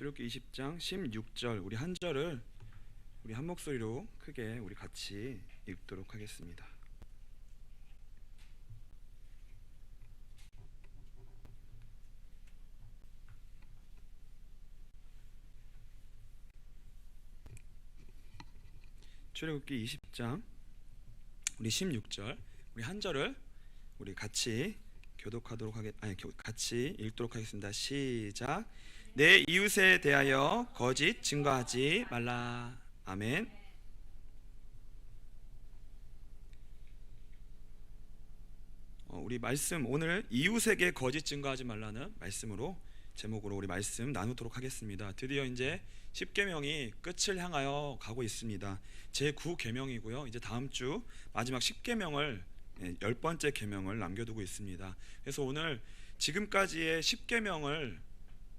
출애굽기 20장 16절 우리 한 절을 우리 한 목소리로 크게 우리 같이 읽도록 하겠습니다. 출애굽기 20장 우리 16절 우리 한 절을 우리 같이 같이 읽도록 하겠습니다. 시작. 내 이웃에 대하여 거짓 증거하지 말라. 아멘. 우리 말씀 오늘 이웃에게 거짓 증거하지 말라는 말씀으로 제목으로 우리 말씀 나누도록 하겠습니다. 드디어 이제 10계명이 끝을 향하여 가고 있습니다. 제9계명이고요. 이제 다음 주 마지막 10계명을 10번째 계명을 남겨두고 있습니다. 그래서 오늘 지금까지의 10계명을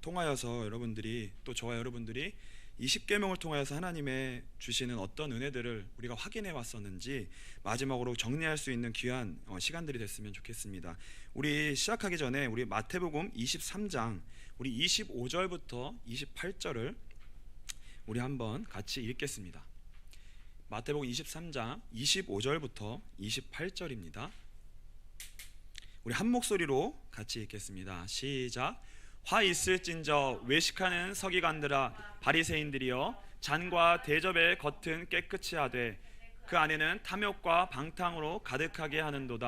통하여서 여러분들이 또 저와 여러분들이 이 10계명을 통하여서 하나님의 주시는 어떤 은혜들을 우리가 확인해 왔었는지 마지막으로 정리할 수 있는 귀한 시간들이 됐으면 좋겠습니다. 우리 시작하기 전에 우리 마태복음 23장 우리 25절부터 28절을 우리 한번 같이 읽겠습니다. 마태복음 23장 25절부터 28절입니다. 우리 한 목소리로 같이 읽겠습니다. 시작. 화 있을진저 외식하는 서기관들아 바리새인들이여, 잔과 대접의 겉은 깨끗이 하되 그 안에는 탐욕과 방탕으로 가득하게 하는도다.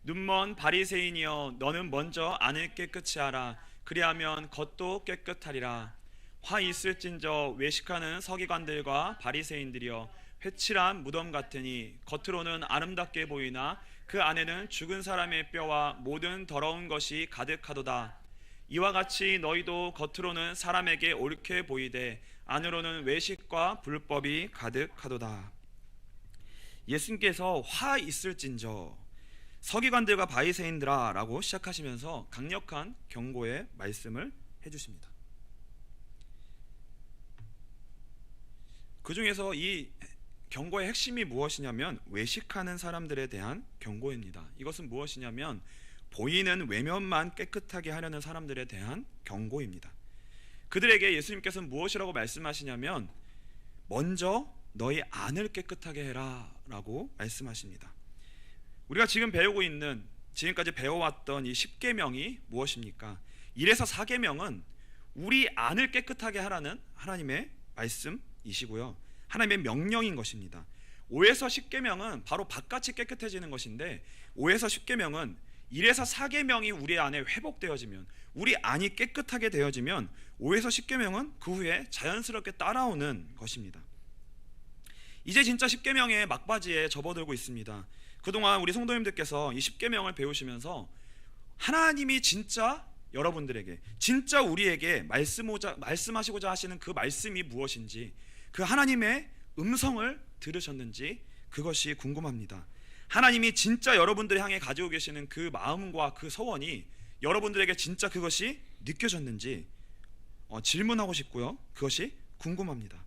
눈먼 바리새인이여, 너는 먼저 안을 깨끗이 하라. 그리하면 겉도 깨끗하리라. 화 있을진저 외식하는 서기관들과 바리새인들이여, 회칠한 무덤 같으니 겉으로는 아름답게 보이나 그 안에는 죽은 사람의 뼈와 모든 더러운 것이 가득하도다. 이와 같이 너희도 겉으로는 사람에게 옳게 보이되 안으로는 외식과 불법이 가득하도다. 예수님께서 화 있을진저 서기관들과 바리새인들아 라고 시작하시면서 강력한 경고의 말씀을 해주십니다. 그 중에서 이 경고의 핵심이 무엇이냐면 외식하는 사람들에 대한 경고입니다. 이것은 무엇이냐면 보이는 외면만 깨끗하게 하려는 사람들에 대한 경고입니다. 그들에게 예수님께서는 무엇이라고 말씀하시냐면 먼저 너희 안을 깨끗하게 해라 라고 말씀하십니다. 우리가 지금 배우고 있는 지금까지 배워왔던 이 10계명이 무엇입니까? 1에서 4계명은 우리 안을 깨끗하게 하라는 하나님의 말씀이시고요, 하나님의 명령인 것입니다. 5에서 10계명은 바로 바깥이 깨끗해지는 것인데 5에서 10계명은 1에서 4계명이 우리 안에 회복되어지면, 우리 안이 깨끗하게 되어지면 5에서 10계명은 그 후에 자연스럽게 따라오는 것입니다. 이제 진짜 10계명의 막바지에 접어들고 있습니다. 그동안 우리 성도님들께서 이 10계명을 배우시면서 하나님이 진짜 여러분들에게, 진짜 우리에게 말씀하시고자 하시는 그 말씀이 무엇인지, 그 하나님의 음성을 들으셨는지 그것이 궁금합니다. 하나님이 진짜 여러분들을 향해 가지고 계시는 그 마음과 그 서원이 여러분들에게 진짜 그것이 느껴졌는지 질문하고 싶고요, 그것이 궁금합니다.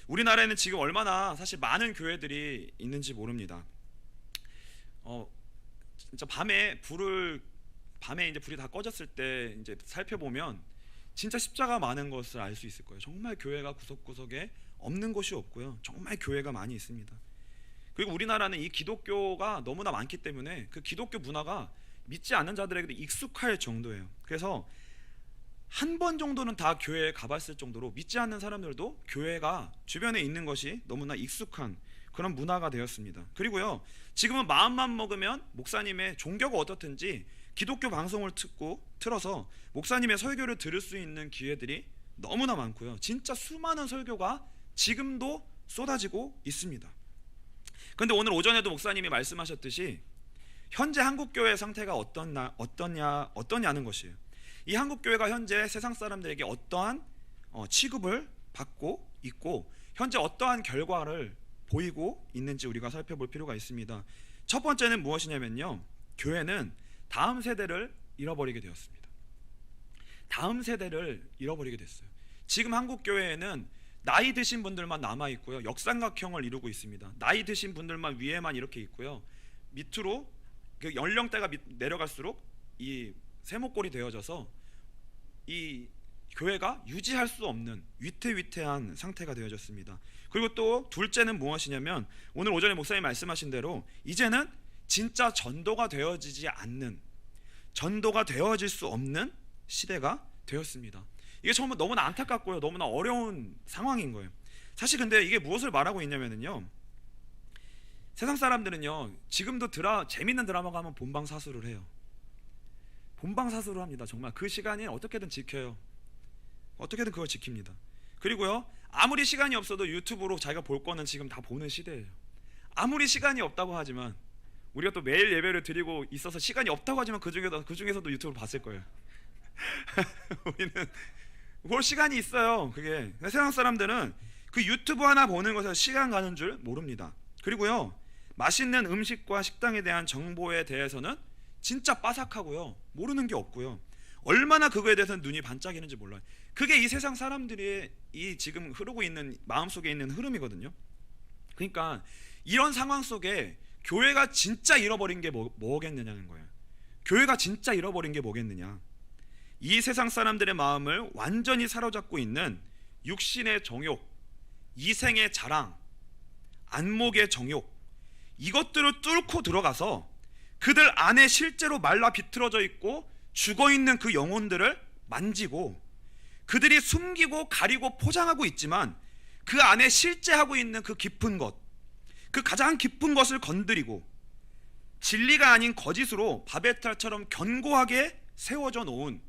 우리나라에는 지금 얼마나 사실 많은 교회들이 있는지 모릅니다. 진짜 밤에 이제 불이 다 꺼졌을 때 이제 살펴보면 진짜 십자가 많은 것을 알 수 있을 거예요. 정말 교회가 구석구석에 없는 곳이 없고요, 정말 교회가 많이 있습니다. 그리고 우리나라는 이 기독교가 너무나 많기 때문에 그 기독교 문화가 믿지 않는 자들에게도 익숙할 정도예요. 그래서 한 번 정도는 다 교회에 가봤을 정도로 믿지 않는 사람들도 교회가 주변에 있는 것이 너무나 익숙한 그런 문화가 되었습니다. 그리고요, 지금은 마음만 먹으면 목사님의 종교가 어떻든지 기독교 방송을 틀어서 목사님의 설교를 들을 수 있는 기회들이 너무나 많고요, 진짜 수많은 설교가 지금도 쏟아지고 있습니다. 그런데 오늘 오전에도 목사님이 말씀하셨듯이 현재 한국교회의 상태가 어떠냐는 것이에요. 이 한국교회가 현재 세상 사람들에게 어떠한 취급을 받고 있고 현재 어떠한 결과를 보이고 있는지 우리가 살펴볼 필요가 있습니다. 첫 번째는 무엇이냐면요, 교회는 다음 세대를 잃어버리게 되었습니다. 다음 세대를 잃어버리게 됐어요. 지금 한국교회에는 나이 드신 분들만 남아있고요, 역삼각형을 이루고 있습니다. 나이 드신 분들만 위에만 이렇게 있고요, 밑으로 그 연령대가 내려갈수록 이 세모꼴이 되어져서 이 교회가 유지할 수 없는 위태위태한 상태가 되어졌습니다. 그리고 또 둘째는 무엇이냐면 오늘 오전에 목사님 말씀하신 대로 이제는 진짜 전도가 되어지지 않는, 전도가 되어질 수 없는 시대가 되었습니다. 이게 정말 너무나 안타깝고요, 너무나 어려운 상황인 거예요. 사실 근데 이게 무엇을 말하고 있냐면요, 세상 사람들은요 지금도 재밌는 드라마가 하면 본방사수를 해요. 본방사수를 합니다. 정말 그 시간이 어떻게든 지켜요. 어떻게든 그걸 지킵니다. 그리고요 아무리 시간이 없어도 유튜브로 자기가 볼 거는 지금 다 보는 시대예요. 아무리 시간이 없다고 하지만, 우리가 또 매일 예배를 드리고 있어서 시간이 없다고 하지만 그 중에서도 유튜브를 봤을 거예요. 우리는 볼 시간이 있어요. 그게 세상 사람들은 그 유튜브 하나 보는 것에 시간 가는 줄 모릅니다. 그리고요 맛있는 음식과 식당에 대한 정보에 대해서는 진짜 빠삭하고요, 모르는 게 없고요, 얼마나 그거에 대해서는 눈이 반짝이는지 몰라요. 그게 이 세상 사람들이 이 지금 흐르고 있는 마음속에 있는 흐름이거든요. 그러니까 이런 상황 속에 교회가 진짜 잃어버린 게 뭐겠느냐는 거예요. 교회가 진짜 잃어버린 게 뭐겠느냐, 이 세상 사람들의 마음을 완전히 사로잡고 있는 육신의 정욕, 이생의 자랑, 안목의 정욕, 이것들을 뚫고 들어가서 그들 안에 실제로 말라 비틀어져 있고 죽어있는 그 영혼들을 만지고, 그들이 숨기고 가리고 포장하고 있지만 그 안에 실제 하고 있는 그 깊은 것, 그 가장 깊은 것을 건드리고 진리가 아닌 거짓으로 바벨탑처럼 견고하게 세워져 놓은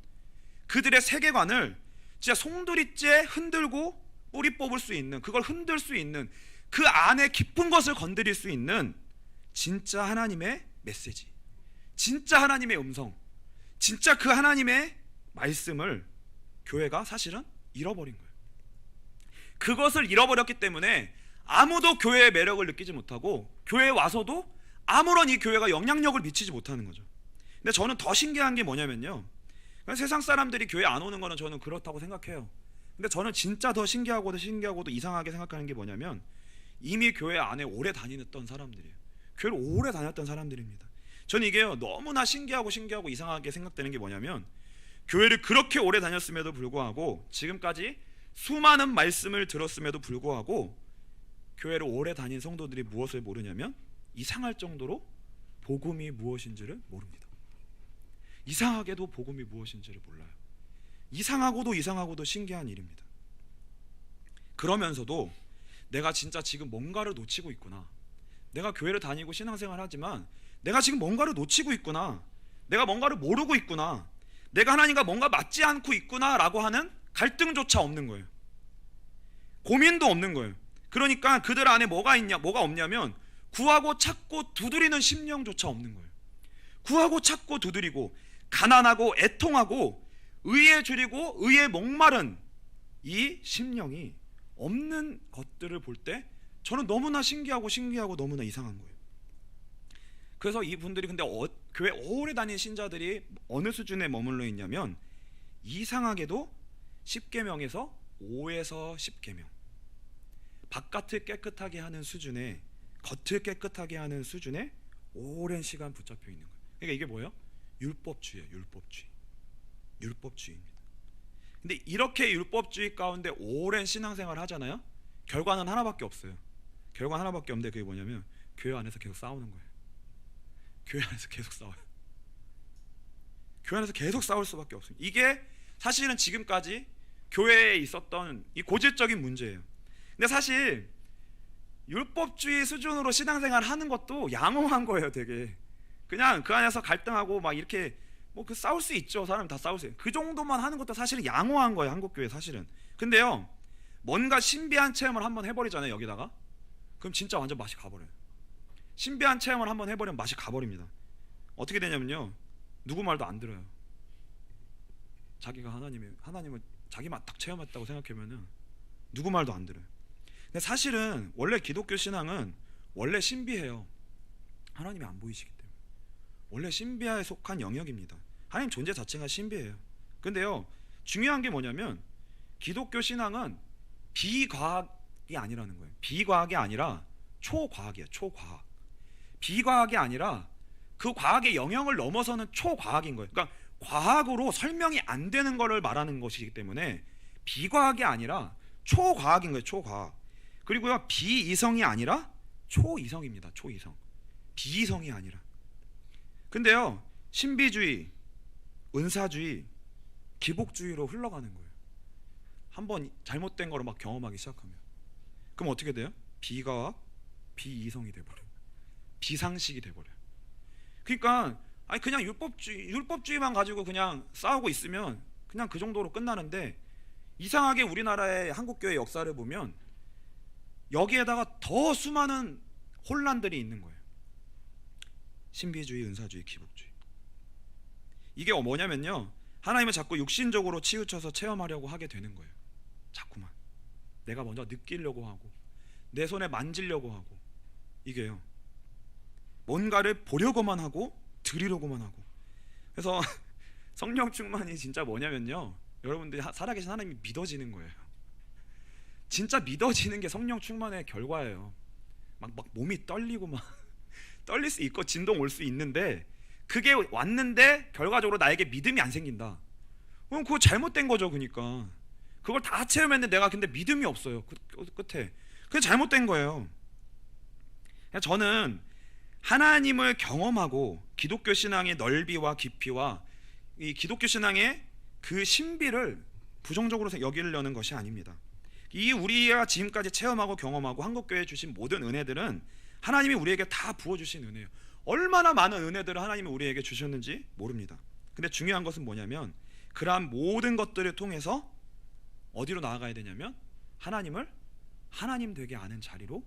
그들의 세계관을 진짜 송두리째 흔들고 뿌리 뽑을 수 있는, 그걸 흔들 수 있는, 그 안에 깊은 것을 건드릴 수 있는 진짜 하나님의 메시지, 진짜 하나님의 음성, 진짜 그 하나님의 말씀을 교회가 사실은 잃어버린 거예요. 그것을 잃어버렸기 때문에 아무도 교회의 매력을 느끼지 못하고 교회에 와서도 아무런 이 교회가 영향력을 미치지 못하는 거죠. 근데 저는 더 신기한 게 뭐냐면요, 세상 사람들이 교회 안 오는 거는 저는 그렇다고 생각해요. 근데 저는 진짜 더 신기하고도 이상하게 생각하는 게 뭐냐면, 이미 교회 안에 오래 다녔던 사람들이에요. 교회를 오래 다녔던 사람들입니다. 저는 이게요 너무나 신기하고 이상하게 생각되는 게 뭐냐면, 교회를 그렇게 오래 다녔음에도 불구하고, 지금까지 수많은 말씀을 들었음에도 불구하고 교회를 오래 다닌 성도들이 무엇을 모르냐면 이상할 정도로 복음이 무엇인지를 모릅니다. 이상하게도 복음이 무엇인지를 몰라요. 이상하고도 신기한 일입니다. 그러면서도 내가 진짜 지금 뭔가를 놓치고 있구나, 내가 교회를 다니고 신앙생활 하지만 내가 지금 뭔가를 놓치고 있구나, 내가 뭔가를 모르고 있구나, 내가 하나님과 뭔가 맞지 않고 있구나 라고 하는 갈등조차 없는 거예요. 고민도 없는 거예요. 그러니까 그들 안에 뭐가 없냐면 구하고 찾고 두드리는 심령조차 없는 거예요. 구하고 찾고 두드리고 가난하고 애통하고 의에 줄이고 의에 목마른 이 심령이 없는 것들을 볼 때 저는 너무나 신기하고 너무나 이상한 거예요. 그래서 이분들이 근데 교회 오래 다닌 신자들이 어느 수준에 머물러 있냐면, 이상하게도 10계명에서 5에서 10계명, 바깥을 깨끗하게 하는 수준에, 겉을 깨끗하게 하는 수준에 오랜 시간 붙잡혀 있는 거예요. 그러니까 이게 뭐예요? 율법주의예요. 율법주의입니다. 근데 이렇게 율법주의 가운데 오랜 신앙생활을 하잖아요. 결과는 하나밖에 없어요. 결과는 하나밖에 없는데 그게 뭐냐면 교회 안에서 계속 싸우는 거예요. 교회 안에서 계속 싸워요. 교회 안에서 계속 싸울 수밖에 없어요. 이게 사실은 지금까지 교회에 있었던 이 고질적인 문제예요. 근데 사실 율법주의 수준으로 신앙생활 하는 것도 양호한 거예요. 되게 그냥 그 안에서 갈등하고 막 이렇게 뭐 그 싸울 수 있죠. 사람이 다 싸울 수 있어요. 그 정도만 하는 것도 사실은 양호한 거예요. 한국교회 사실은. 근데요 뭔가 신비한 체험을 한번 해버리잖아요. 여기다가 그럼 진짜 완전 맛이 가버려요. 신비한 체험을 한번 해버리면 맛이 가버립니다. 어떻게 되냐면요 누구 말도 안 들어요. 자기가 하나님을 자기만 딱 체험했다고 생각하면은 누구 말도 안 들어요. 근데 사실은 원래 기독교 신앙은 원래 신비해요. 하나님이 안 보이시기 때문에 원래 신비에 속한 영역입니다. 하나님 존재 자체가 신비해요. 근데요 중요한 게 뭐냐면 기독교 신앙은 비과학이 아니라는 거예요. 비과학이 아니라 초과학이에요. 초과학. 비과학이 아니라 그 과학의 영역을 넘어서는 초과학인 거예요. 그러니까 과학으로 설명이 안 되는 거를 말하는 것이기 때문에 비과학이 아니라 초과학인 거예요. 초과학. 그리고요, 비이성이 아니라 초이성입니다. 초이성. 비이성이 아니라. 근데요, 신비주의, 은사주의, 기복주의로 흘러가는 거예요. 한번 잘못된 거를 막 경험하기 시작하면. 그럼 어떻게 돼요? 비과학, 비이성이 돼버려요. 비상식이 돼버려요. 그러니까 아니 그냥 율법주의만 가지고 그냥 싸우고 있으면 그냥 그 정도로 끝나는데, 이상하게 우리나라의 한국교회 역사를 보면 여기에다가 더 수많은 혼란들이 있는 거예요. 신비주의, 은사주의, 기복주의. 이게 뭐냐면요, 하나님을 자꾸 육신적으로 치우쳐서 체험하려고 하게 되는 거예요. 자꾸만 내가 먼저 느끼려고 하고 내 손에 만지려고 하고, 이게요, 뭔가를 보려고만 하고 드리려고만 하고. 그래서 성령 충만이 진짜 뭐냐면요, 여러분들이 살아계신 하나님이 믿어지는 거예요. 진짜 믿어지는 게 성령 충만의 결과예요. 막 몸이 떨리고 막 떨릴 수 있고 진동 올 수 있는데, 그게 왔는데 결과적으로 나에게 믿음이 안 생긴다. 그럼 그거 잘못된 거죠. 그러니까 그걸 다 체험했는데 내가 근데 믿음이 없어요. 끝에 그게 잘못된 거예요. 저는 하나님을 경험하고 기독교 신앙의 넓이와 깊이와 이 기독교 신앙의 그 신비를 부정적으로 여기려는 것이 아닙니다. 이 우리가 지금까지 체험하고 경험하고 한국교회에 주신 모든 은혜들은 하나님이 우리에게 다 부어주신 은혜예요. 얼마나 많은 은혜들을 하나님이 우리에게 주셨는지 모릅니다. 근데 중요한 것은 뭐냐면, 그러한 모든 것들을 통해서 어디로 나아가야 되냐면 하나님을 하나님 되게 아는 자리로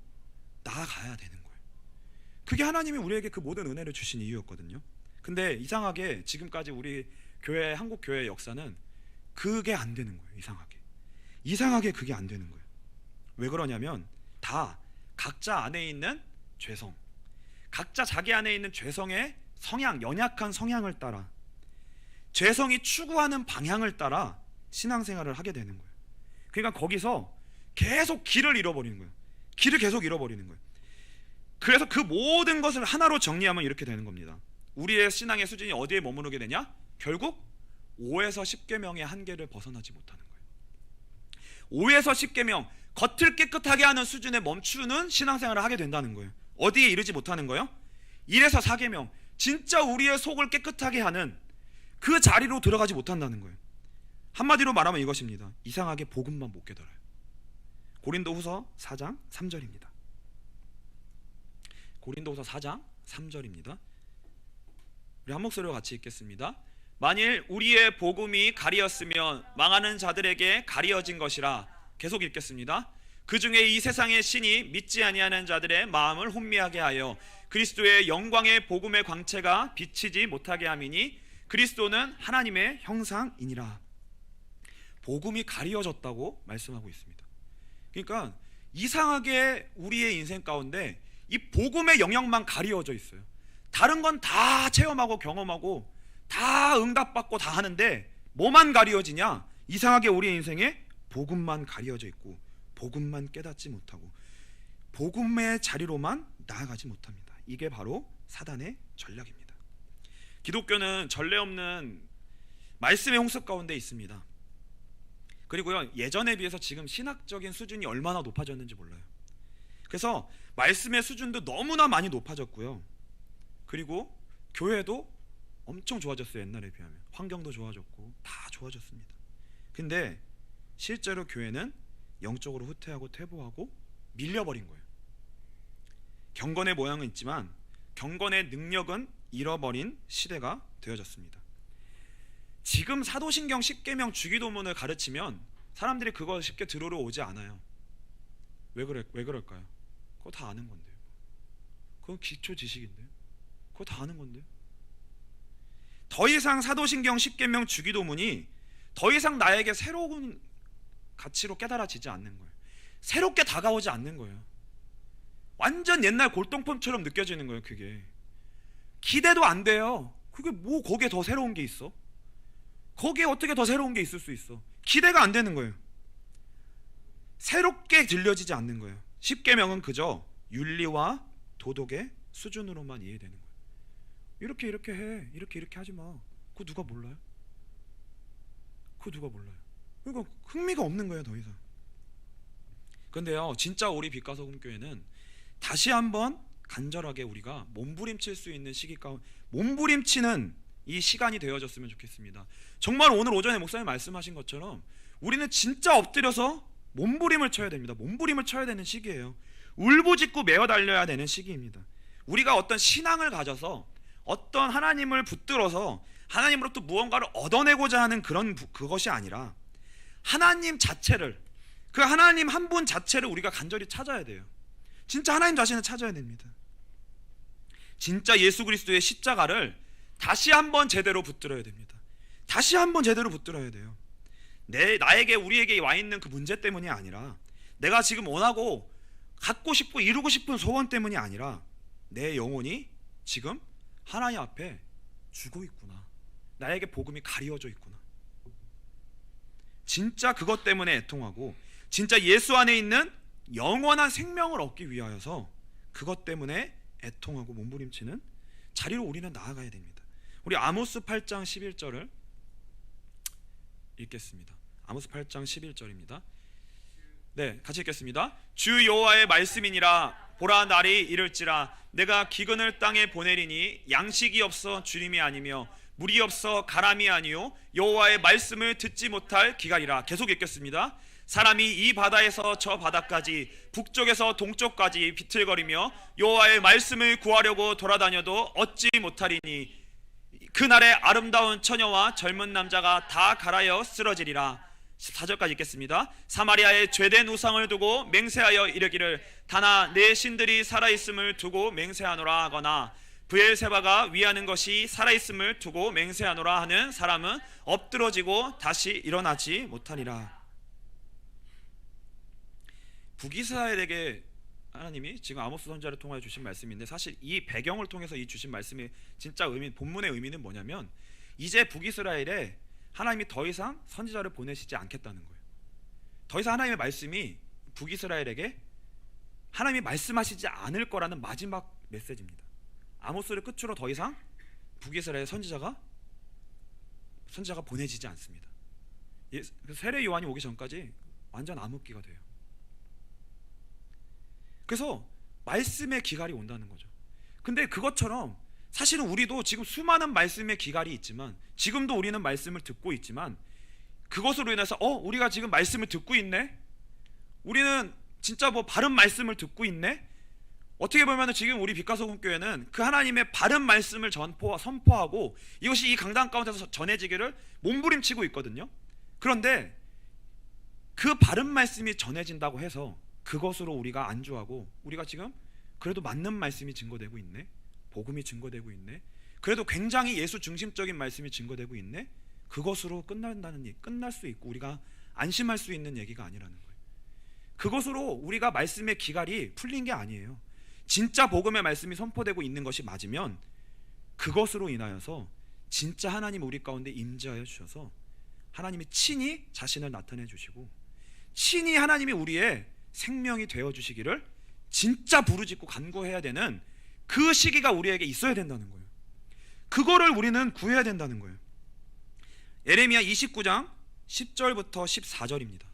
나아가야 되는 거예요. 그게 하나님이 우리에게 그 모든 은혜를 주신 이유였거든요. 근데 이상하게 지금까지 우리 교회, 한국 교회의 역사는 그게 안 되는 거예요. 이상하게 그게 안 되는 거예요. 왜 그러냐면 다 각자 안에 있는 죄성, 각자 자기 안에 있는 죄성의 성향, 연약한 성향을 따라, 죄성이 추구하는 방향을 따라 신앙생활을 하게 되는 거예요. 그러니까 거기서 계속 길을 잃어버리는 거예요. 길을 계속 잃어버리는 거예요. 그래서 그 모든 것을 하나로 정리하면 이렇게 되는 겁니다. 우리의 신앙의 수준이 어디에 머무르게 되냐? 결국 5에서 10계명의 한계를 벗어나지 못하는 거예요. 5에서 10계명, 겉을 깨끗하게 하는 수준에 멈추는 신앙생활을 하게 된다는 거예요. 어디에 이르지 못하는 거예요? 1에서 4계명, 진짜 우리의 속을 깨끗하게 하는 그 자리로 들어가지 못한다는 거예요. 한마디로 말하면 이것입니다. 이상하게 복음만 못 깨달아요. 고린도후서 4장 3절입니다. 고린도후서 4장 3절입니다. 우리 한 목소리로 같이 읽겠습니다. 만일 우리의 복음이 가리었으면 망하는 자들에게 가리어진 것이라. 계속 읽겠습니다. 그 중에 이 세상의 신이 믿지 아니하는 자들의 마음을 혼미하게 하여 그리스도의 영광의 복음의 광채가 비치지 못하게 함이니 그리스도는 하나님의 형상이니라. 복음이 가리어졌다고 말씀하고 있습니다. 그러니까 이상하게 우리의 인생 가운데 이 복음의 영역만 가리어져 있어요. 다른 건 다 체험하고 경험하고 다 응답받고 다 하는데 뭐만 가리어지냐? 이상하게 우리의 인생에 복음만 가리어져 있고 복음만 깨닫지 못하고 복음의 자리로만 나아가지 못합니다. 이게 바로 사단의 전략입니다. 기독교는 전례 없는 말씀의 홍수 가운데 있습니다. 그리고요, 예전에 비해서 지금 신학적인 수준이 얼마나 높아졌는지 몰라요. 그래서 말씀의 수준도 너무나 많이 높아졌고요. 그리고 교회도 엄청 좋아졌어요. 옛날에 비하면 환경도 좋아졌고 다 좋아졌습니다. 근데 실제로 교회는 영적으로 후퇴하고 퇴보하고 밀려버린 거예요. 경건의 모양은 있지만 경건의 능력은 잃어버린 시대가 되어졌습니다. 지금 사도신경 10계명 주기도문을 가르치면 사람들이 그거 쉽게 들으러 오지 않아요. 왜 그럴까요? 그거 다 아는 건데요. 그건 기초 지식인데요. 그거 다 아는 건데요. 더 이상 사도신경 10계명 주기도문이 더 이상 나에게 새로운 가치로 깨달아지지 않는 거예요. 새롭게 다가오지 않는 거예요. 완전 옛날 골동품처럼 느껴지는 거예요. 그게 기대도 안 돼요. 그게 뭐 거기에 더 새로운 게 있어? 거기에 어떻게 더 새로운 게 있을 수 있어? 기대가 안 되는 거예요. 새롭게 들려지지 않는 거예요. 10계명은 그저 윤리와 도덕의 수준으로만 이해되는 거예요. 이렇게 해, 이렇게 하지 마. 그거 누가 몰라요? 그거 누가 몰라요? 그러니까 흥미가 없는 거예요, 더 이상. 근데요, 진짜 우리 빛과 소금 교회는 다시 한번 간절하게 우리가 몸부림칠 수 있는 시기 가운데, 몸부림치는 이 시간이 되어졌으면 좋겠습니다. 정말 오늘 오전에 목사님 말씀하신 것처럼 우리는 진짜 엎드려서 몸부림을 쳐야 됩니다. 몸부림을 쳐야 되는 시기예요. 울부짖고 메어 달려야 되는 시기입니다. 우리가 어떤 신앙을 가져서 어떤 하나님을 붙들어서 하나님으로부터 무언가를 얻어내고자 하는 그것이 아니라 하나님 자체를, 그 하나님 한 분 자체를 우리가 간절히 찾아야 돼요. 진짜 하나님 자신을 찾아야 됩니다. 진짜 예수 그리스도의 십자가를 다시 한번 제대로 붙들어야 됩니다. 다시 한번 제대로 붙들어야 돼요. 나에게, 우리에게 와 있는 그 문제 때문이 아니라, 내가 지금 원하고 갖고 싶고 이루고 싶은 소원 때문이 아니라, 내 영혼이 지금 하나님 앞에 죽어 있구나, 나에게 복음이 가리워져 있구나, 진짜 그것 때문에 애통하고 진짜 예수 안에 있는 영원한 생명을 얻기 위하여서 그것 때문에 애통하고 몸부림치는 자리로 우리는 나아가야 됩니다. 우리 아모스 8장 11절을 읽겠습니다. 아모스 8장 11절입니다. 네, 같이 읽겠습니다. 주 여호와의 말씀이니라. 보라, 날이 이를지라. 내가 기근을 땅에 보내리니 양식이 없어 주림이 아니며 물이 없어 가람이 아니요 여호와의 말씀을 듣지 못할 기갈이라. 계속 읽겠습니다. 사람이 이 바다에서 저 바다까지, 북쪽에서 동쪽까지 비틀거리며 여호와의 말씀을 구하려고 돌아다녀도 얻지 못하리니 그날에 아름다운 처녀와 젊은 남자가 다 갈아여 쓰러지리라. 14절까지 읽겠습니다. 사마리아의 죄된 우상을 두고 맹세하여 이르기를 다나 내 신들이 살아있음을 두고 맹세하노라 하거나 브엘세바가 위하는 것이 살아있음을 두고 맹세하노라 하는 사람은 엎드러지고 다시 일어나지 못하리라. 북이스라엘에게 하나님이 지금 아모스 선지자를 통하여 주신 말씀인데, 사실 이 배경을 통해서 이 주신 말씀의 진짜 의미, 본문의 의미는 뭐냐면, 이제 북이스라엘에 하나님이 더 이상 선지자를 보내시지 않겠다는 거예요. 더 이상 하나님의 말씀이 북이스라엘에게 하나님이 말씀하시지 않을 거라는 마지막 메시지입니다. 아모스를 끝으로 더 이상 북이스라엘 선지자가 보내지지 않습니다. 세례 요한이 오기 전까지 완전 암흑기가 돼요. 그래서 말씀의 기갈이 온다는 거죠. 근데 그것처럼 사실은 우리도 지금 수많은 말씀의 기갈이 있지만, 지금도 우리는 말씀을 듣고 있지만, 그것으로 인해서 우리가 지금 말씀을 듣고 있네? 우리는 진짜 바른 말씀을 듣고 있네? 어떻게 보면 지금 우리 빛과 소금 교회는 그 하나님의 바른 말씀을 선포하고 이것이 이 강단 가운데서 전해지기를 몸부림치고 있거든요. 그런데 그 바른 말씀이 전해진다고 해서 그것으로 우리가 안주하고, 우리가 지금 그래도 맞는 말씀이 증거되고 있네, 복음이 증거되고 있네, 그래도 굉장히 예수 중심적인 말씀이 증거되고 있네, 그것으로 끝날 수 있고 우리가 안심할 수 있는 얘기가 아니라는 거예요. 그것으로 우리가 말씀의 기갈이 풀린 게 아니에요. 진짜 복음의 말씀이 선포되고 있는 것이 맞으면 그것으로 인하여서 진짜 하나님 우리 가운데 임재하여 주셔서 하나님이 친히 자신을 나타내 주시고 친히 하나님이 우리의 생명이 되어 주시기를 진짜 부르짖고 간구해야 되는 그 시기가 우리에게 있어야 된다는 거예요. 그거를 우리는 구해야 된다는 거예요. 예레미야 29장 10절부터 14절입니다.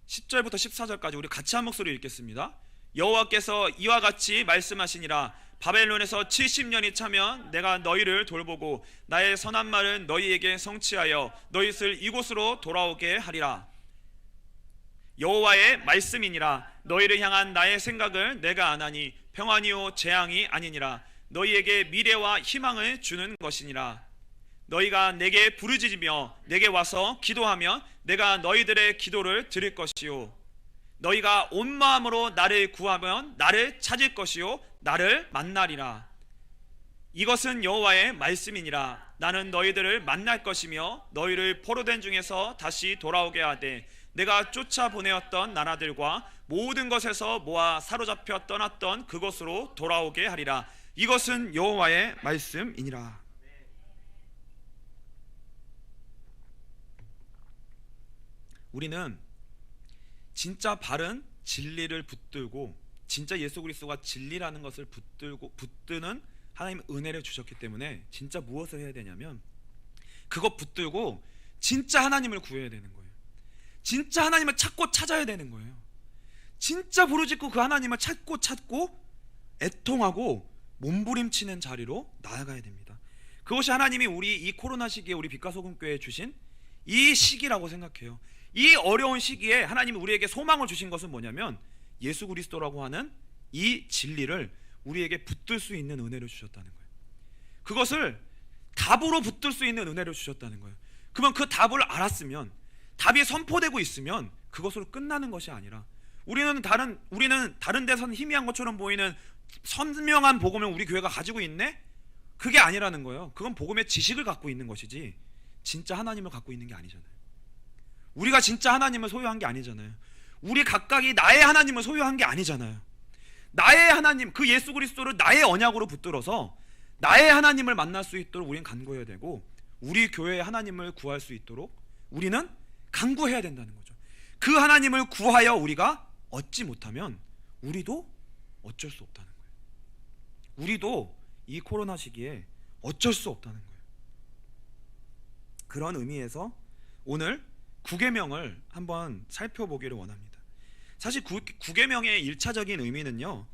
10절부터 14절까지 우리 같이 한 목소리 읽겠습니다. 여호와께서 이와 같이 말씀하시니라. 바벨론에서 70년이 차면 내가 너희를 돌보고 나의 선한 말을 너희에게 성취하여 너희를 이곳으로 돌아오게 하리라. 여호와의 말씀이니라. 너희를 향한 나의 생각을 내가 아나니 평안이요 재앙이 아니니라. 너희에게 미래와 희망을 주는 것이니라. 너희가 내게 부르짖으며 내게 와서 기도하면 내가 너희들의 기도를 들을 것이요 너희가 온 마음으로 나를 구하면 나를 찾을 것이요 나를 만나리라. 이것은 여호와의 말씀이니라. 나는 너희들을 만날 것이며 너희를 포로된 중에서 다시 돌아오게 하되 내가 쫓아보내었던 나라들과 모든 것에서 모아 사로잡혀 떠났던 그곳으로 돌아오게 하리라. 이것은 여호와의 말씀이니라. 우리는 진짜 바른 진리를 붙들고 진짜 예수 그리스도가 진리라는 것을 붙드는 하나님 은혜를 주셨기 때문에 진짜 무엇을 해야 되냐면 그거 붙들고 진짜 하나님을 구해야 되는 거예요. 진짜 하나님을 찾고 찾아야 되는 거예요. 진짜 부르짖고 그 하나님을 찾고 애통하고 몸부림치는 자리로 나아가야 됩니다. 그것이 하나님이 우리 이 코로나 시기에 우리 빛과 소금 교회에 주신 이 시기라고 생각해요. 이 어려운 시기에 하나님이 우리에게 소망을 주신 것은 뭐냐면 예수 그리스도라고 하는 이 진리를 우리에게 붙들 수 있는 은혜를 주셨다는 거예요. 그것을 답으로 붙들 수 있는 은혜를 주셨다는 거예요. 그러면 그 답을 알았으면, 답이 선포되고 있으면 그것으로 끝나는 것이 아니라 우리는 다른 데서는 희미한 것처럼 보이는 선명한 복음을 우리 교회가 가지고 있네? 그게 아니라는 거예요. 그건 복음의 지식을 갖고 있는 것이지 진짜 하나님을 갖고 있는 게 아니잖아요. 우리가 진짜 하나님을 소유한 게 아니잖아요. 우리 각각이 나의 하나님을 소유한 게 아니잖아요. 나의 하나님, 그 예수 그리스도를 나의 언약으로 붙들어서 나의 하나님을 만날 수 있도록 우리는 간구해야 되고, 우리 교회의 하나님을 구할 수 있도록 우리는 간구해야 된다는 거죠. 그 하나님을 구하여 우리가 얻지 못하면 우리도 어쩔 수 없다는 거예요. 우리도 이 코로나 시기에 어쩔 수 없다는 거예요. 그런 의미에서 오늘 9계명을 한번 살펴보기를 원합니다. 사실 9계명의 1차적인 의미는요,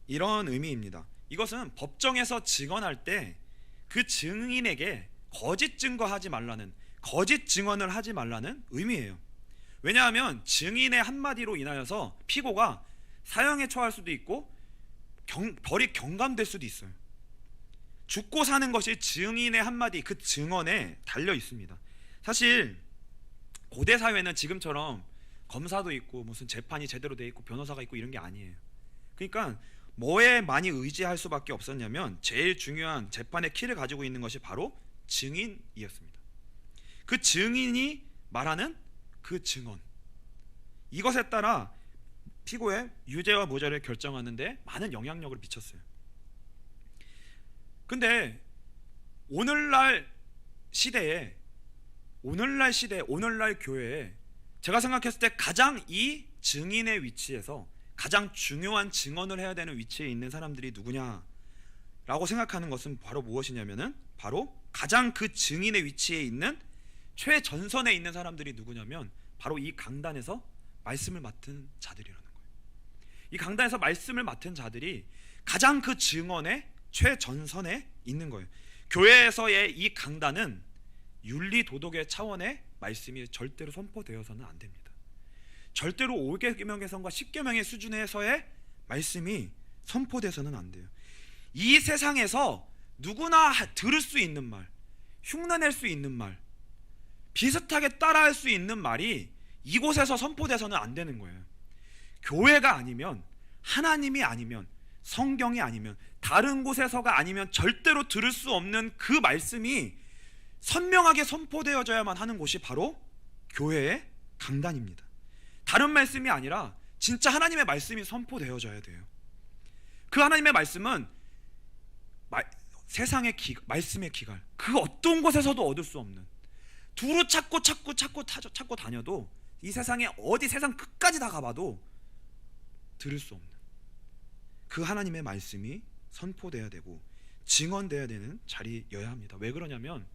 이런 의미입니다. 이것은 법정에서 증언할 때 그 증인에게 거짓 증거하지 말라는, 거짓 증언을 하지 말라는 의미예요. 왜냐하면 증인의 한마디로 인하여서 피고가 사형에 처할 수도 있고 벌이 경감될 수도 있어요. 죽고 사는 것이 증인의 한마디, 그 증언에 달려 있습니다. 사실 고대 사회는 지금처럼 검사도 있고 무슨 재판이 제대로 돼 있고 변호사가 있고 이런 게 아니에요. 그러니까 뭐에 많이 의지할 수밖에 없었냐면 제일 중요한 재판의 키를 가지고 있는 것이 바로 증인이었습니다. 그 증인이 말하는 그 증언, 이것에 따라 피고의 유죄와 무죄를 결정하는데 많은 영향력을 미쳤어요. 근데 오늘날 시대에, 오늘날 교회에 제가 생각했을 때 가장 이 증인의 위치에서 가장 중요한 증언을 해야 되는 위치에 있는 사람들이 누구냐라고 생각하는 것은 바로 무엇이냐면은 바로 가장 그 증인의 위치에 있는 최전선에 있는 사람들이 누구냐면 바로 이 강단에서 말씀을 맡은 자들이라는 거예요. 이 강단에서 말씀을 맡은 자들이 가장 그 증언의 최전선에 있는 거예요. 교회에서의 이 강단은 윤리 도덕의 차원의 말씀이 절대로 선포되어서는 안 됩니다. 절대로 5계명에서와 10계명의 수준에서의 말씀이 선포돼서는 안 돼요. 이 세상에서 누구나 들을 수 있는 말, 흉내낼 수 있는 말, 비슷하게 따라할 수 있는 말이 이곳에서 선포돼서는 안 되는 거예요. 교회가 아니면, 하나님이 아니면, 성경이 아니면, 다른 곳에서가 아니면 절대로 들을 수 없는 그 말씀이 선명하게 선포되어져야만 하는 곳이 바로 교회의 강단입니다. 다른 말씀이 아니라 진짜 하나님의 말씀이 선포되어져야 돼요. 그 하나님의 말씀은 세상의 말씀의 기갈, 그 어떤 곳에서도 얻을 수 없는, 두루 찾고 다녀도 이 세상에 어디 세상 끝까지 다 가봐도 들을 수 없는 그 하나님의 말씀이 선포돼야 되고 증언돼야 되는 자리여야 합니다. 왜 그러냐면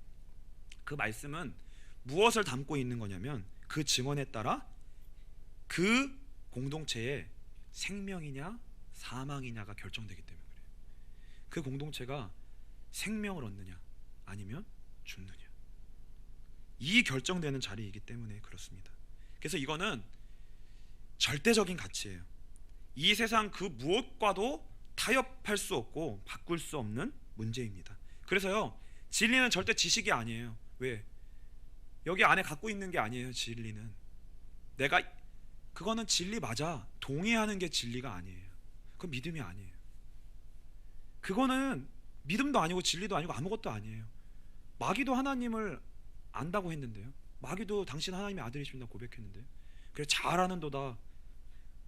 그 말씀은 무엇을 담고 있는 거냐면 그 증언에 따라 그 공동체의 생명이냐 사망이냐가 결정되기 때문에 그래요. 그 공동체가 생명을 얻느냐 아니면 죽느냐, 이 결정되는 자리이기 때문에 그렇습니다. 그래서 이거는 절대적인 가치예요. 이 세상 그 무엇과도 타협할 수 없고 바꿀 수 없는 문제입니다. 그래서요, 진리는 절대 지식이 아니에요. 왜? 여기 안에 갖고 있는 게 아니에요. 진리는 내가 그거는 진리 맞아 동의하는 게 진리가 아니에요. 그건 믿음이 아니에요. 그거는 믿음도 아니고 진리도 아니고 아무것도 아니에요. 마귀도 하나님을 안다고 했는데요, 마귀도 당신 하나님의 아들이십니다 고백했는데, 그래 잘하는도다,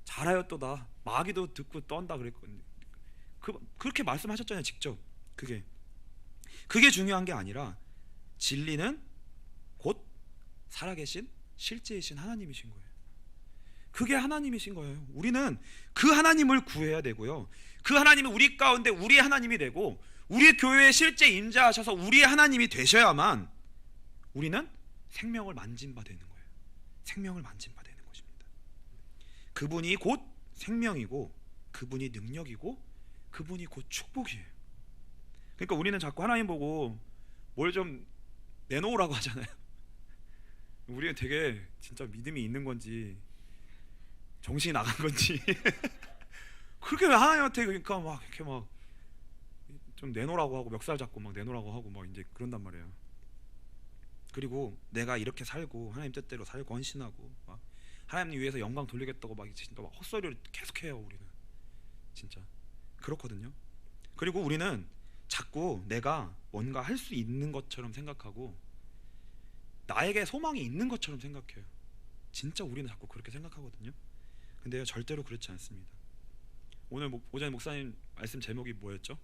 잘하였도다, 마귀도 듣고 떤다 그랬거든요. 그렇게 말씀하셨잖아요 직접. 그게 중요한 게 아니라 진리는 곧 살아계신 실제이신 하나님이신 거예요. 그게 하나님이신 거예요. 우리는 그 하나님을 구해야 되고요, 그 하나님이 우리 가운데 우리의 하나님이 되고 우리 교회에 실제 임재하셔서 우리의 하나님이 되셔야만 우리는 생명을 만진 바 되는 거예요. 생명을 만진 바 되는 것입니다. 그분이 곧 생명이고, 그분이 능력이고, 그분이 곧 축복이에요. 그러니까 우리는 자꾸 하나님 보고 뭘 좀 내놓으라고 하잖아요. 우리는 되게 진짜 믿음이 있는 건지 정신이 나간 건지 그렇게 하나님한테 그러니까 막 이렇게 막 좀 내놓으라고 하고 멱살 잡고 막 내놓으라고 하고 막 이제 그런단 말이에요. 그리고 내가 이렇게 살고 하나님 뜻대로 살고 헌신하고 막 하나님 위해서 영광 돌리겠다고 막 진짜 막 헛소리를 계속해요. 우리는 진짜 그렇거든요. 그리고 우리는 자꾸 내가 뭔가 할 수 있는 것처럼 생각하고 나에게 소망이 있는 것처럼 생각해요. 진짜 우리는 자꾸 그렇게 생각하거든요. 근데요, 절대로 그렇지 않습니다. 오늘 오전에 목사님 말씀 제목이 뭐였죠?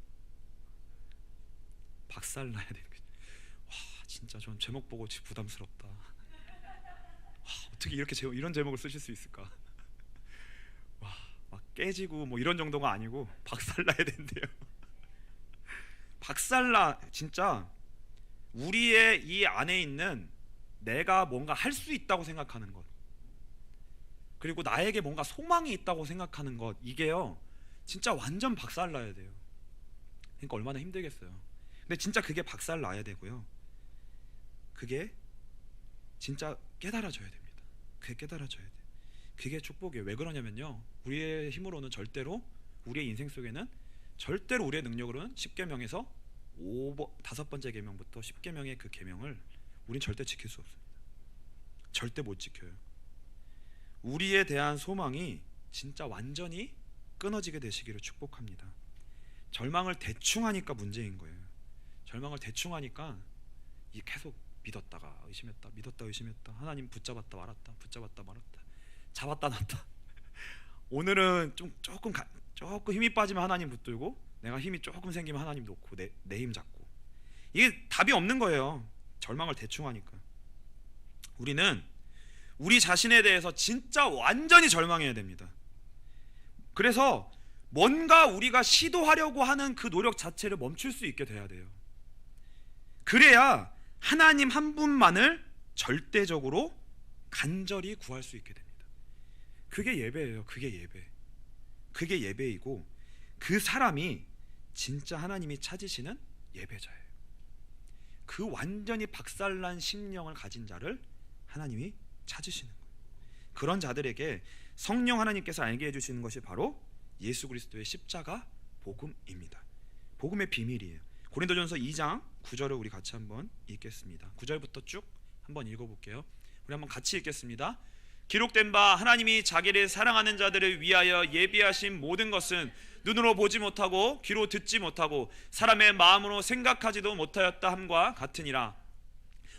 박살나야 되는 거죠. 와, 진짜 전 제목 보고 부담스럽다. 와, 어떻게 이렇게 이런 제목을 쓰실 수 있을까? 와, 막 깨지고 뭐 이런 정도가 아니고 박살나야 된대요. 박살나. 진짜 우리의 이 안에 있는 내가 뭔가 할 수 있다고 생각하는 것, 그리고 나에게 뭔가 소망이 있다고 생각하는 것, 이게요 진짜 완전 박살나야 돼요. 그러니까 얼마나 힘들겠어요. 근데 진짜 그게 박살나야 되고요, 그게 진짜 깨달아져야 됩니다. 그게 깨달아져야 돼요. 그게 축복이에요. 왜 그러냐면요, 우리의 힘으로는 절대로, 우리의 인생 속에는 절대로 우리의 능력으로는 10계명에서 5번째 계명부터 10계명의 그 계명을 우린 절대 지킬 수 없습니다. 절대 못 지켜요. 우리에 대한 소망이 진짜 완전히 끊어지게 되시기를 축복합니다. 절망을 대충 하니까 문제인 거예요. 절망을 대충 하니까 계속 믿었다가 의심했다, 믿었다 의심했다, 하나님 붙잡았다 말았다, 붙잡았다 말았다, 잡았다 놨다. 오늘은 조금 힘이 빠지면 하나님 붙들고, 내가 힘이 조금 생기면 하나님 놓고 내 힘 잡고, 이게 답이 없는 거예요. 절망을 대충 하니까. 우리는 우리 자신에 대해서 진짜 완전히 절망해야 됩니다. 그래서 뭔가 우리가 시도하려고 하는 그 노력 자체를 멈출 수 있게 돼야 돼요. 그래야 하나님 한 분만을 절대적으로 간절히 구할 수 있게 됩니다. 그게 예배예요. 그게 예배이고, 그 사람이 진짜 하나님이 찾으시는 예배자예요. 그 완전히 박살난 심령을 가진 자를 하나님이 찾으시는 거예요. 그런 자들에게 성령 하나님께서 알게 해주시는 것이 바로 예수 그리스도의 십자가 복음입니다. 복음의 비밀이에요. 고린도전서 2장 9절을 우리 같이 한번 읽겠습니다. 9절부터 쭉 한번 읽어볼게요. 우리 한번 같이 읽겠습니다. 기록된 바 하나님이 자기를 사랑하는 자들을 위하여 예비하신 모든 것은 눈으로 보지 못하고 귀로 듣지 못하고 사람의 마음으로 생각하지도 못하였다 함과 같으니라.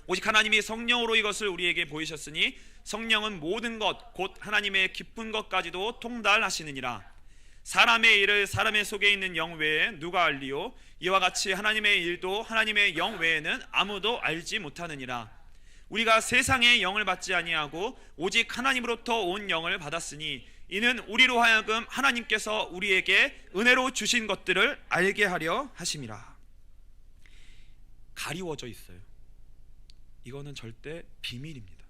오직 하나님이 성령으로 이것을 우리에게 보이셨으니 성령은 모든 것 곧 하나님의 깊은 것까지도 통달하시느니라. 사람의 일을 사람의 속에 있는 영 외에 누가 알리요? 이와 같이 하나님의 일도 하나님의 영 외에는 아무도 알지 못하느니라. 우리가 세상의 영을 받지 아니하고 오직 하나님으로부터 온 영을 받았으니 이는 우리로 하여금 하나님께서 우리에게 은혜로 주신 것들을 알게 하려 하심이라. 가리워져 있어요. 이거는 절대 비밀입니다.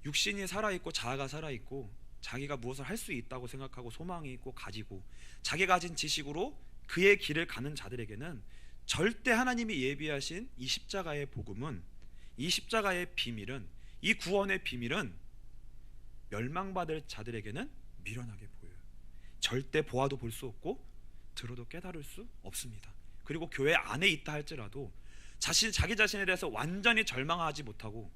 육신이 살아있고 자아가 살아있고 자기가 무엇을 할 수 있다고 생각하고 소망이 있고 가지고 자기가 가진 지식으로 그의 길을 가는 자들에게는 절대 하나님이 예비하신 이 십자가의 복음은, 이 십자가의 비밀은, 이 구원의 비밀은 멸망받을 자들에게는 미련하게 보여요. 절대 보아도 볼 수 없고 들어도 깨달을 수 없습니다. 그리고 교회 안에 있다 할지라도 자기 자신에 대해서 완전히 절망하지 못하고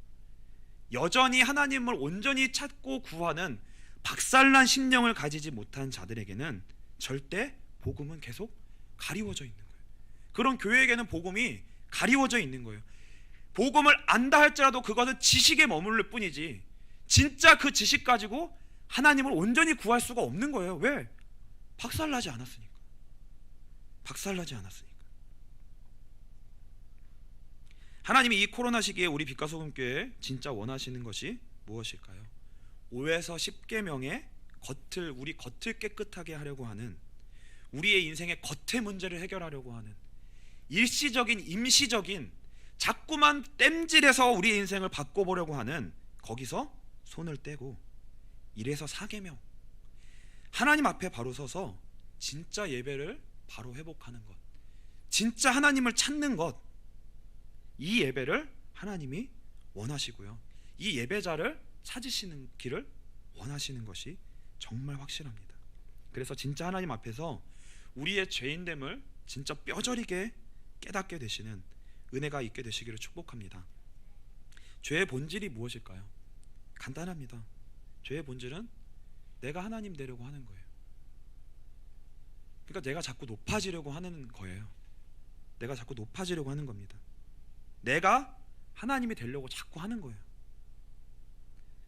여전히 하나님을 온전히 찾고 구하는 박살난 심령을 가지지 못한 자들에게는 절대 복음은 계속 가리워져 있는 거예요. 그런 교회에게는 복음이 가리워져 있는 거예요. 복음을 안다 할지라도 그것은 지식에 머무를 뿐이지 진짜 그 지식 가지고 하나님을 온전히 구할 수가 없는 거예요. 왜? 박살나지 않았으니까. 박살나지 않았으니까. 하나님이 이 코로나 시기에 우리 빛과 소금 교회에 진짜 원하시는 것이 무엇일까요? 5에서 10계명의 우리 겉을 깨끗하게 하려고 하는, 우리의 인생의 겉의 문제를 해결하려고 하는 일시적인 임시적인 자꾸만 땜질해서 우리의 인생을 바꿔보려고 하는 거기서 손을 떼고 이래서 4계명 하나님 앞에 바로 서서 진짜 예배를 바로 회복하는 것, 진짜 하나님을 찾는 것, 이 예배를 하나님이 원하시고요, 이 예배자를 찾으시는 길을 원하시는 것이 정말 확실합니다. 그래서 진짜 하나님 앞에서 우리의 죄인됨을 진짜 뼈저리게 깨닫게 되시는 은혜가 있게 되시기를 축복합니다. 죄의 본질이 무엇일까요? 간단합니다. 죄의 본질은 내가 하나님 되려고 하는 거예요. 그러니까 내가 자꾸 높아지려고 하는 거예요. 내가 자꾸 높아지려고 하는 겁니다. 내가 하나님이 되려고 자꾸 하는 거예요.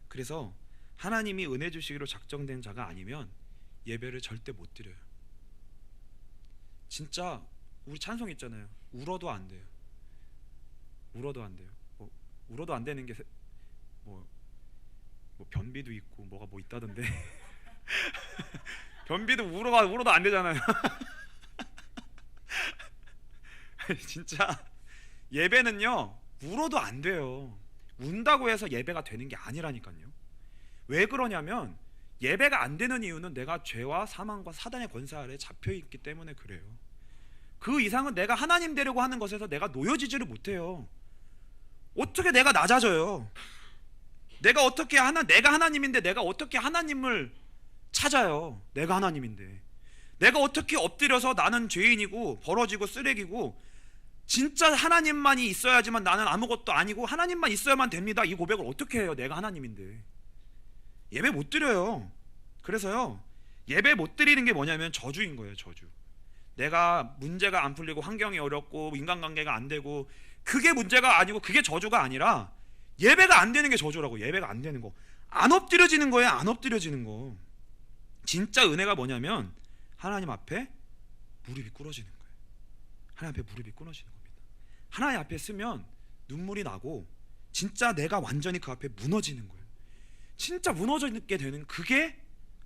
그래서 하나님이 은혜 주시기로 작정된 자가 아니면 예배를 절대 못 드려요. 진짜 우리 찬송 있잖아요. 울어도 안 돼요. 울어도 안 돼요. 울어도 안 되는 게 뭐 변비도 있고 뭐가 뭐 있다던데. 변비도 울어도 안 되잖아요. 진짜 예배는요 울어도 안 돼요. 운다고 해서 예배가 되는 게 아니라니까요. 왜 그러냐면 예배가 안 되는 이유는 내가 죄와 사망과 사단의 권세 아래 잡혀있기 때문에 그래요. 그 이상은 내가 하나님 되려고 하는 것에서 내가 놓여지지를 못해요. 어떻게 내가 낮아져요? 내가 하나님인데 내가 어떻게 하나님을 찾아요? 내가 하나님인데 내가 어떻게 엎드려서 나는 죄인이고 벌어지고 쓰레기고 진짜 하나님만이 있어야지만 나는 아무것도 아니고 하나님만 있어야만 됩니다, 이 고백을 어떻게 해요? 내가 하나님인데. 예배 못 드려요. 그래서요 예배 못 드리는 게 뭐냐면 저주인 거예요. 저주. 내가 문제가 안 풀리고 환경이 어렵고 인간관계가 안 되고 그게 문제가 아니고 그게 저주가 아니라 예배가 안 되는 게 저주라고. 예배가 안 되는 거, 안 엎드려지는 거예요. 안 엎드려지는 거. 진짜 은혜가 뭐냐면 하나님 앞에 무릎이 꿇어지는 거예요. 하나님 앞에 무릎이 꿇어지는 겁니다. 하나님 앞에 쓰면 눈물이 나고 진짜 내가 완전히 그 앞에 무너지는 거예요. 진짜 무너지게 되는 그게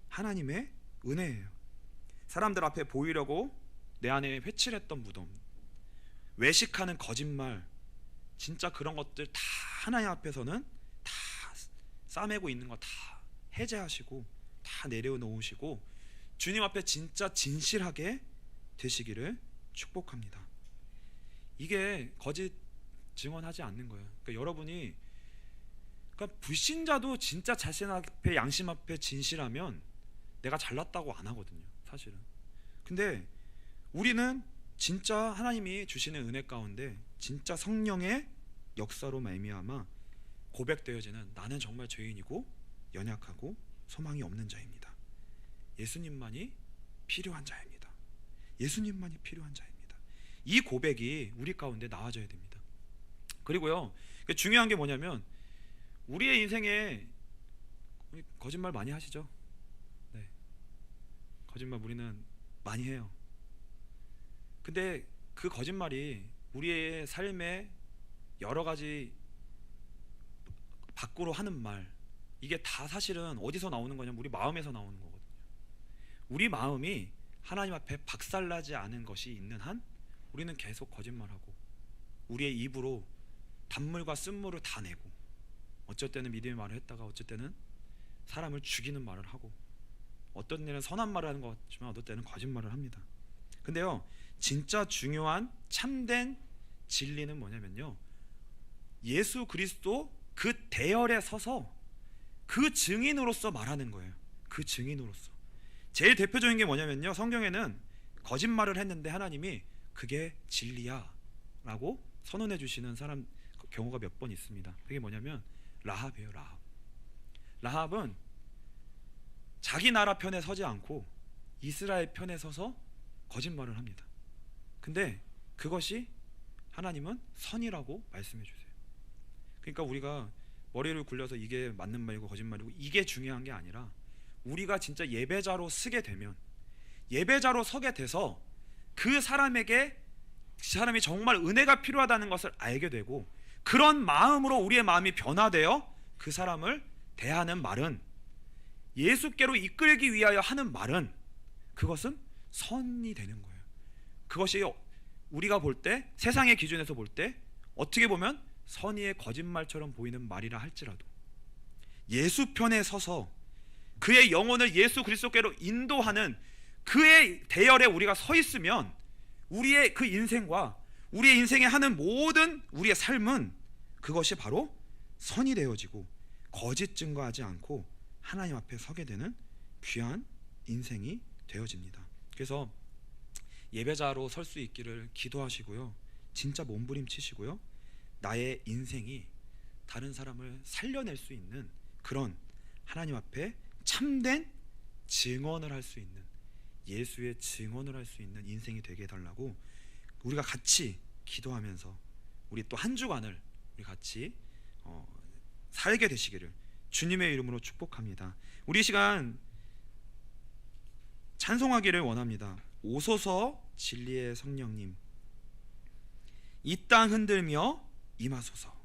하나님의 은혜예요. 사람들 앞에 보이려고 내 안에 회칠했던 무덤, 외식하는 거짓말, 진짜 그런 것들 다 하나님 앞에서는 다 싸매고 있는 거 다 해제하시고 다 내려놓으시고 주님 앞에 진짜 진실하게 되시기를 축복합니다. 이게 거짓 증언하지 않는 거예요. 그러니까 여러분이 불신자도 진짜 자신 앞에 양심 앞에 진실하면 내가 잘났다고 안 하거든요, 사실은. 근데 우리는 진짜 하나님이 주시는 은혜 가운데 진짜 성령의 역사로 말미암아 고백되어지는 나는 정말 죄인이고 연약하고 소망이 없는 자입니다. 예수님만이 필요한 자입니다. 예수님만이 필요한 자입니다. 이 고백이 우리 가운데 나와져야 됩니다. 그리고요 중요한 게 뭐냐면 우리의 인생에 거짓말 많이 하시죠? 네, 거짓말 우리는 많이 해요. 근데 그 거짓말이 우리의 삶에 여러 가지 밖으로 하는 말, 이게 다 사실은 어디서 나오는 거냐면 우리 마음에서 나오는 거거든요. 우리 마음이 하나님 앞에 박살나지 않은 것이 있는 한 우리는 계속 거짓말하고 우리의 입으로 단물과 쓴물을 다 내고 어쩔 때는 믿음의 말을 했다가 어쩔 때는 사람을 죽이는 말을 하고 어떤 때는 선한 말을 하는 것 같지만 어떨 때는 거짓말을 합니다. 근데요 진짜 중요한 참된 진리는 뭐냐면요 예수 그리스도 그 대열에 서서 그 증인으로서 말하는 거예요. 그 증인으로서. 제일 대표적인 게 뭐냐면요 성경에는 거짓말을 했는데 하나님이 그게 진리야 라고 선언해 주시는 사람 경우가 몇 번 있습니다. 그게 뭐냐면 라합이에요. 라합은 자기 나라 편에 서지 않고 이스라엘 편에 서서 거짓말을 합니다. 근데 그것이 하나님은 선이라고 말씀해 주세요. 그러니까 우리가 머리를 굴려서 이게 맞는 말이고 거짓말이고 이게 중요한 게 아니라 우리가 진짜 예배자로 서게 되면 예배자로 서게 돼서 그 사람에게 그 사람이 정말 은혜가 필요하다는 것을 알게 되고 그런 마음으로 우리의 마음이 변화되어 그 사람을 대하는 말은 예수께로 이끌기 위하여 하는 말은 그것은 선이 되는 거예요. 그것이 우리가 볼 때, 세상의 기준에서 볼 때 어떻게 보면 선의의 거짓말처럼 보이는 말이라 할지라도 예수 편에 서서 그의 영혼을 예수 그리스도께로 인도하는 그의 대열에 우리가 서 있으면 우리의 그 인생과 우리의 인생에 하는 모든 우리의 삶은 그것이 바로 선이 되어지고 거짓 증거하지 않고 하나님 앞에 서게 되는 귀한 인생이 되어집니다. 그래서 예배자로 설 수 있기를 기도하시고요, 진짜 몸부림치시고요, 나의 인생이 다른 사람을 살려낼 수 있는 그런 하나님 앞에 참된 증언을 할 수 있는, 예수의 증언을 할 수 있는 인생이 되게 해달라고 우리가 같이 기도하면서 우리 또 한 주간을 우리 같이 살게 되시기를 주님의 이름으로 축복합니다. 우리 시간 찬송하기를 원합니다. 오소서 진리의 성령님, 이 땅 흔들며 임하소서.